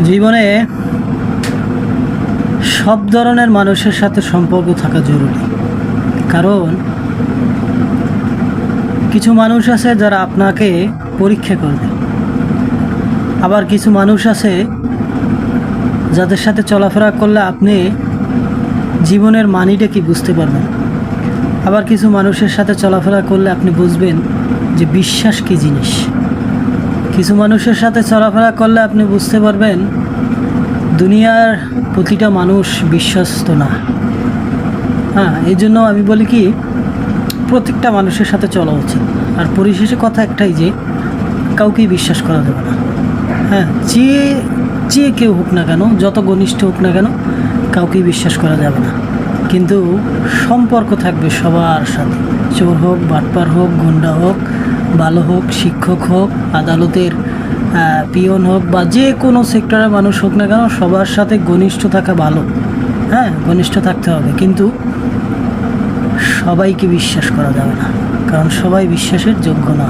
জীবনে সব ধরনের মানুষের সাথে সম্পর্ক থাকা জরুরি। কারণ কিছু মানুষ আছে যারা আপনাকে পরীক্ষা করবে, আবার কিছু মানুষ আছে যাদের সাথে চলাফেরা করলে আপনি জীবনের মানিটা কি বুঝতে পারবেন। আবার কিছু মানুষের সাথে চলাফেরা করলে আপনি বুঝবেন যে বিশ্বাস কী জিনিস। কিছু মানুষের সাথে চলাফেরা করলে আপনি বুঝতে পারবেন দুনিয়ার প্রতিটা মানুষ বিশ্বস্ত না। এই জন্য আমি বলি কি, প্রত্যেকটা মানুষের সাথে চলা উচিত। আর পরিশেষে কথা একটাই যে কাউকেই বিশ্বাস করা যাবে না। যে কেউ হোক না কেন, যত ঘনিষ্ঠ হোক না কেন, কাউকেই বিশ্বাস করা যাবে না। কিন্তু সম্পর্ক থাকবে সবার সাথে, চোর হোক, বাটপার হোক, গুন্ডা হোক, ভালো হোক, শিক্ষক হোক, আদালতের পিয়ন হোক, বা যে কোনো সেক্টরের মানুষ হোক না কেন, সবার সাথে ঘনিষ্ঠ থাকা ভালো। ঘনিষ্ঠ থাকতে হবে, কিন্তু সবাইকে বিশ্বাস করা যাবে না, কারণ সবাই বিশ্বাসের যোগ্য না।